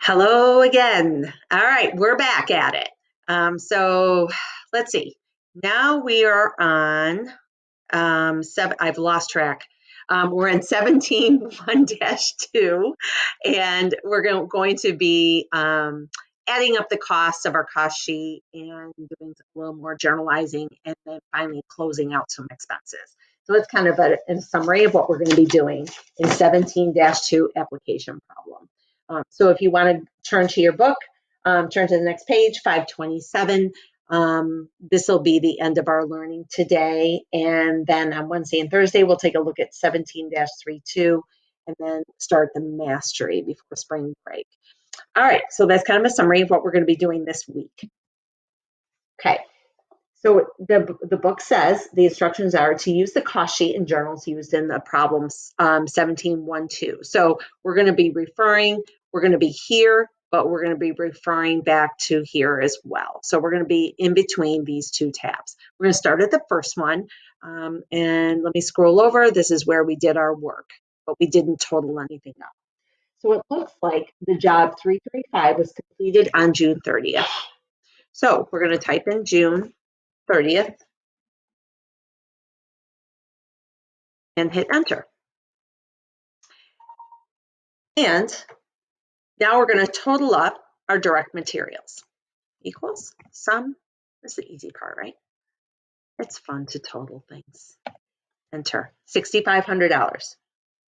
Hello again. All right, we're back at it. So let's see. Now we are on seven. I've lost track. We're in 17.1-2, and we're going to be adding up the costs of our cost sheet and doing a little more journalizing, and then finally closing out some expenses. So it's kind of a summary of what we're going to be doing in 17-2 application problem. So if you want to turn to your book, turn to the next page, 527. This will be the end of our learning today. And then on Wednesday and Thursday, we'll take a look at 17-32 and then start the mastery before spring break. All right, so that's kind of a summary of what we're going to be doing this week. Okay, so the book says the instructions are to use the cost sheet and journals used in the problems 17.1-2. So we're going to be we're going to be here, but we're going to be referring back to here as well. So we're going to be in between these two tabs. We're going to start at the first one, and let me scroll over. This is where we did our work, but we didn't total anything up. So it looks like the job 335 was completed on June 30th. So we're going to type in June 30th and hit enter. And now we're going to total up our direct materials. Equals sum. That's the easy part, right? It's fun to total things. Enter. $6,500.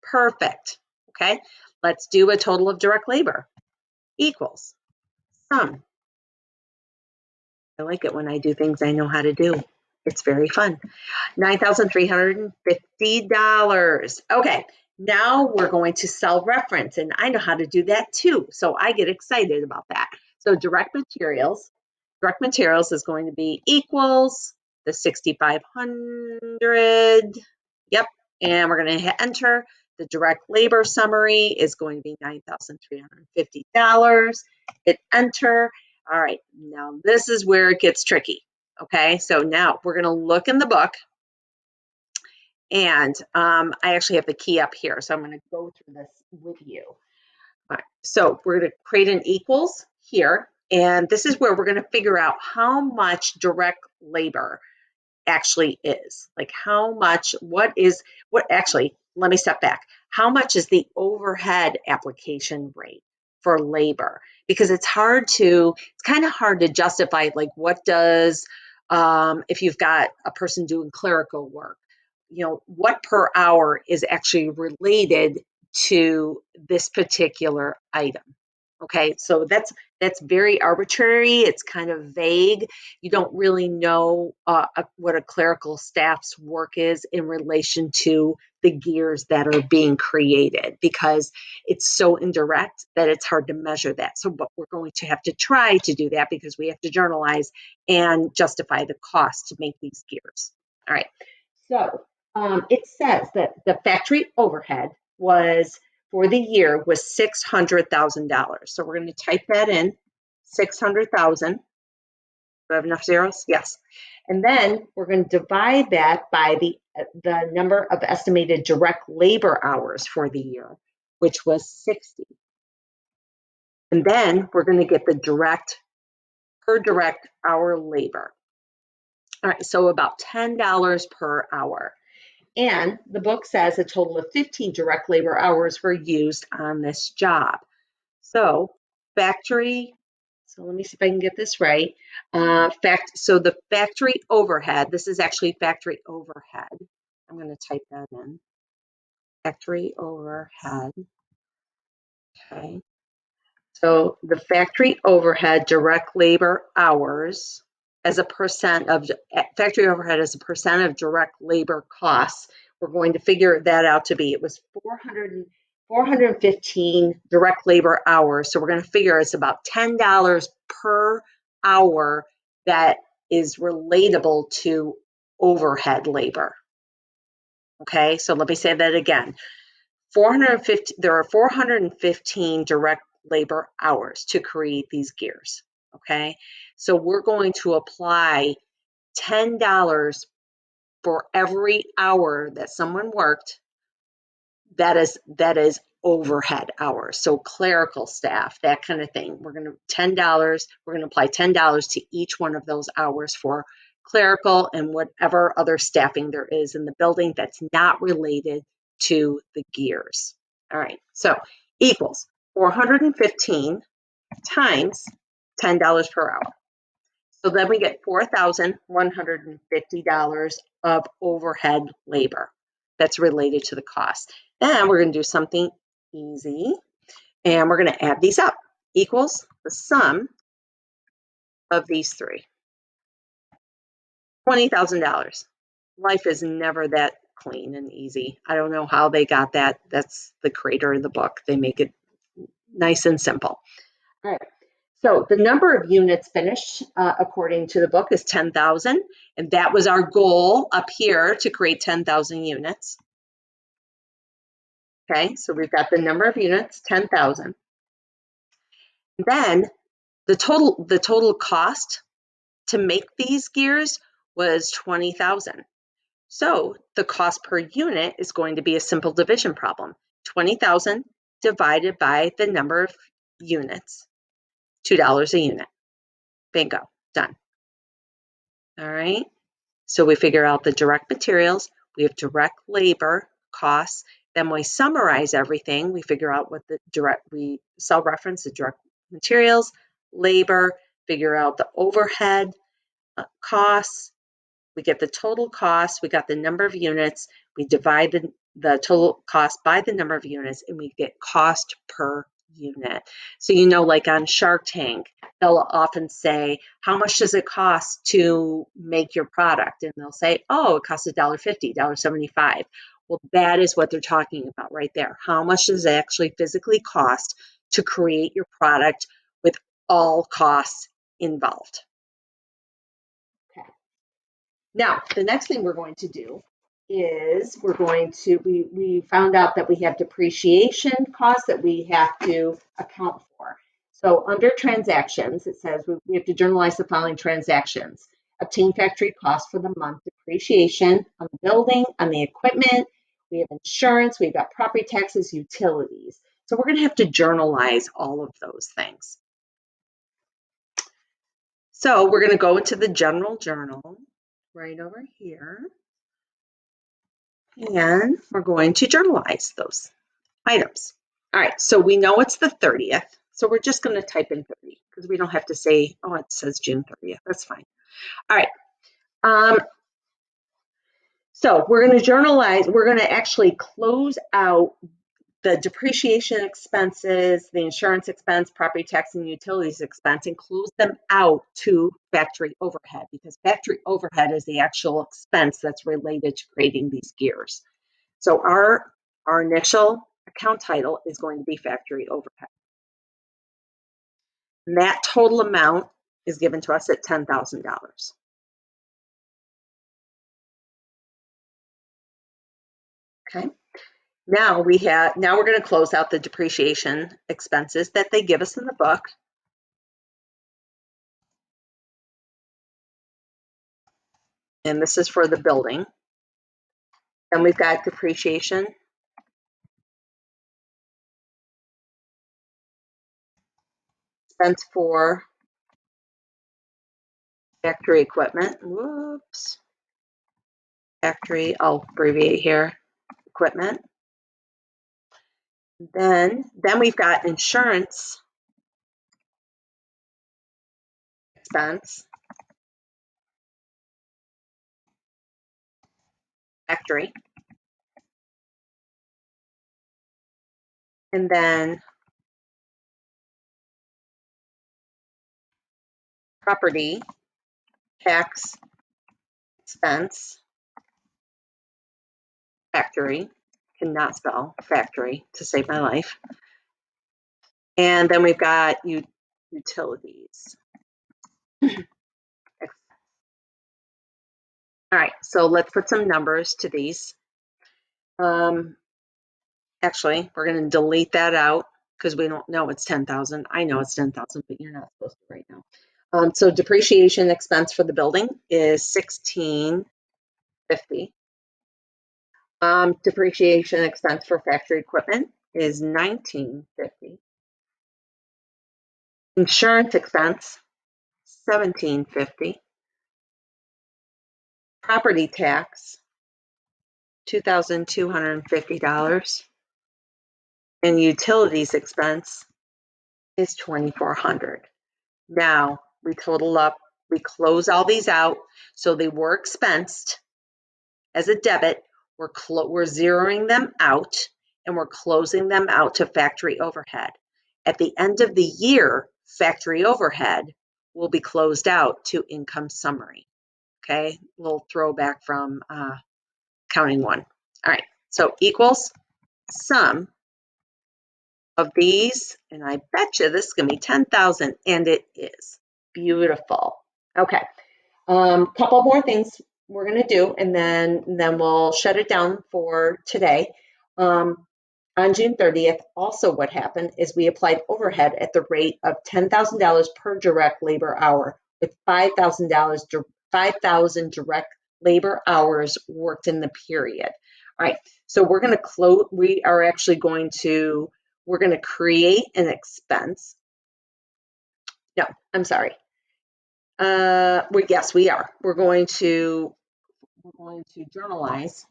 Perfect. Okay. Let's do a total of direct labor. Equals sum. I like it when I do things I know how to do. It's very fun. $9,350. Okay, now we're going to cell reference, and I know how to do that too, so I get excited about that. So direct materials is going to be equals the 6,500. Yep, and we're going to hit enter. The direct labor summary is going to be $9,350. Hit enter. All right, now this is where it gets tricky. Okay, so now we're going to look in the book, and I actually have the key up here, so I'm going to go through this with you. All right, so we're going to create an equals here, and this is where we're going to figure out how much direct labor actually is. Like how much, actually, let me step back. How much is the overhead application rate for labor? Because it's kind of hard to justify, like what does, if you've got a person doing clerical work, what per hour is actually related to this particular item. Okay, so that's very arbitrary. It's kind of vague. You don't really know what a clerical staff's work is in relation to the gears that are being created, because it's so indirect that it's hard to measure that. So, but we're going to have to try to do that because we have to journalize and justify the cost to make these gears. All right, so it says that the factory overhead for the year was $600,000. So we're going to type that in, 600,000. Do I have enough zeros? Yes. And then we're going to divide that by the number of estimated direct labor hours for the year, which was 60. And then we're going to get the per direct hour labor. All right, so about $10 per hour. And the book says a total of 15 direct labor hours were used on this job. So let me see if I can get this right. So the factory overhead, this is actually factory overhead. I'm going to type that in. Factory overhead. Okay. So the factory overhead direct labor hours as a percent of factory overhead as a percent of direct labor costs, we're going to figure that out to be, it was 415 direct labor hours. So we're going to figure it's about $10 per hour that is relatable to overhead labor. Okay, so let me say that again. There are 415 direct labor hours to create these gears. Okay, so we're going to apply $10 for every hour that someone worked that is overhead hours. So clerical staff, that kind of thing. We're going to $10, we're going to apply $10 to each one of those hours for clerical and whatever other staffing there is in the building that's not related to the gears. All right, so equals 415 times $10 per hour. So then we get $4,150 of overhead labor that's related to the cost. Then we're going to do something easy, and we're going to add these up. Equals the sum of these three. $20,000. Life is never that clean and easy. I don't know how they got that. That's the creator of the book. They make it nice and simple. All right. So the number of units finished, according to the book, is 10,000. And that was our goal up here, to create 10,000 units. Okay, so we've got the number of units, 10,000. Then the total cost to make these gears was 20,000. So the cost per unit is going to be a simple division problem. 20,000 divided by the number of units, $2 a unit. Bingo, done. All right, so we figure out the direct materials, we have direct labor costs, then we summarize everything, we figure out what we cell reference the direct materials, labor, figure out the overhead costs, we get the total cost, we got the number of units, we divide the total cost by the number of units, and we get cost per unit. So, like on Shark Tank, they'll often say, how much does it cost to make your product? And they'll say, oh, it costs $1.50, $1.75. Well, that is what they're talking about right there. How much does it actually physically cost to create your product with all costs involved? Okay. Now, the next thing we're going to do is we found out that we have depreciation costs that we have to account for. So under transactions, it says we have to journalize the following transactions. Obtain factory costs for the month, depreciation on the building, on the equipment, we have insurance, we've got property taxes, utilities. So we're going to have to journalize all of those things. So we're going to go into the general journal right over here. And we're going to journalize those items. All right, so we know it's the 30th. So we're just going to type in 30 because we don't have to say, oh, it says June 30th. That's fine. All right. So we're going to journalize. We're going to actually close out the depreciation expenses, the insurance expense, property tax, and utilities expense, and close them out to factory overhead, because factory overhead is the actual expense that's related to creating these gears. So our initial account title is going to be factory overhead. And that total amount is given to us at $10,000. Okay. Now we're going to close out the depreciation expenses that they give us in the book. And this is for the building. Then we've got depreciation expense for factory equipment. Whoops. Factory, I'll abbreviate here, equipment. Then we've got insurance expense, factory. And then property tax expense, factory. Cannot spell factory to save my life. And then we've got utilities. All right, so let's put some numbers to these. Actually, we're going to delete that out because we don't know it's 10,000. I know it's 10,000, but you're not supposed to right now. So depreciation expense for the building is $1,650. Depreciation expense for factory equipment is $19.50. Insurance expense, $17.50. Property tax, $2,250. And utilities expense is $2,400. Now we total up, we close all these out. So they were expensed as a debit. We're zeroing them out and we're closing them out to factory overhead. At the end of the year, factory overhead will be closed out to income summary. Okay, a little throwback from counting one. All right, so equals sum of these, and I bet you this is going to be 10,000, and it is. Beautiful. Okay, couple more things we're going to do, and then we'll shut it down for today. On June 30th, also what happened is we applied overhead at the rate of $10,000 per direct labor hour, with 5,000 direct labor hours worked in the period. All right, so we're going to close. We're going to create an expense. No, I'm sorry. Yes, we are. We're going to journalize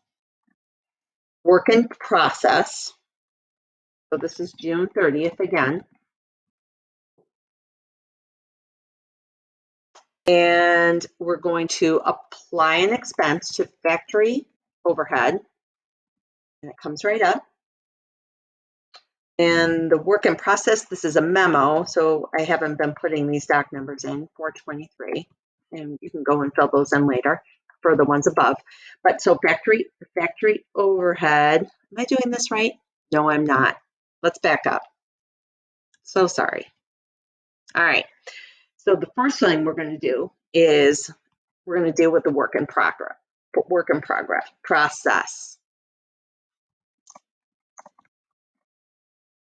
work in process. So this is June 30th again. And we're going to apply an expense to factory overhead. And it comes right up. And the work in process, this is a memo, so I haven't been putting these doc numbers in, 423. And you can go and fill those in later for the ones above. But so factory overhead, am I doing this right? No, I'm not. Let's back up. So sorry. All right. So the first thing we're going to do is we're going to deal with the work in progress process.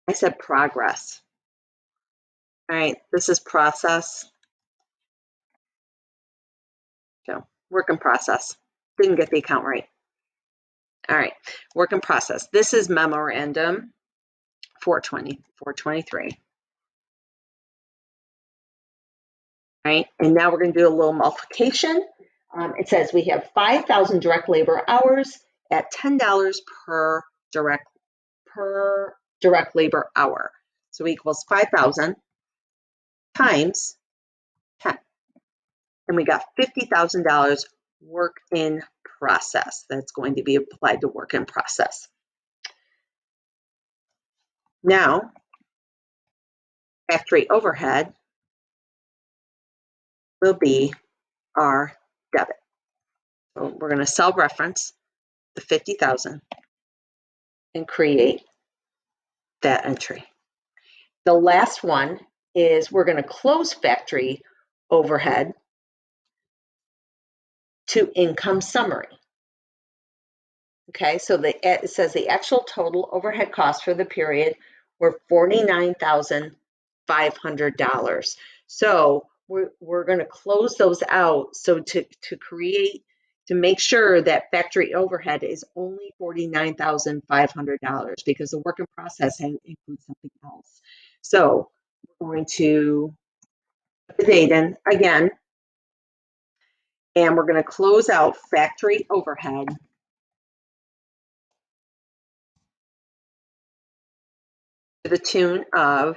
I said progress. All right, this is process. So work in process. Didn't get the account right. All right, work in process. This is memorandum 423. All right, and now we're going to do a little multiplication. It says we have 5,000 direct labor hours at $10 per direct labor hour. So equals 5,000 times 10. And we got $50,000 work in process. That's going to be applied to work in process. Now, factory overhead will be our debit. So we're going to cell reference the 50,000 and create that entry. The last one is we're going to close factory overhead to income summary. Okay, so it says the actual total overhead costs for the period were $49,500. So we're going to close those out. So to make sure that factory overhead is only $49,500 because the work in process includes something else. So we're going to put the date in again, and we're going to close out factory overhead to the tune of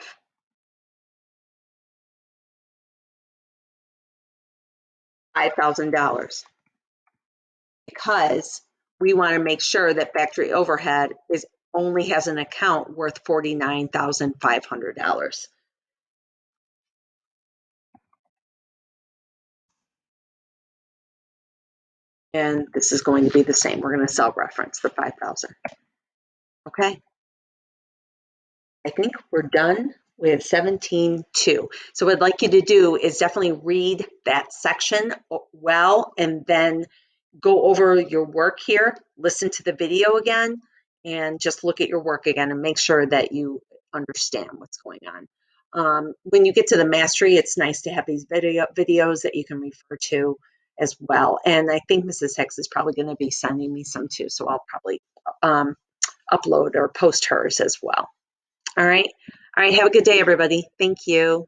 $5,000 because we want to make sure that factory overhead only has an account worth $49,500. And this is going to be the same. We're going to cell reference the 5,000. Okay. I think we're done with 17.2. So what I'd like you to do is definitely read that section well, and then go over your work here, listen to the video again, and just look at your work again and make sure that you understand what's going on. When you get to the mastery, it's nice to have these videos that you can refer to as well. And I think Mrs. Hicks is probably going to be sending me some too, so I'll probably upload or post hers as well. All right. All right. Have a good day, everybody. Thank you.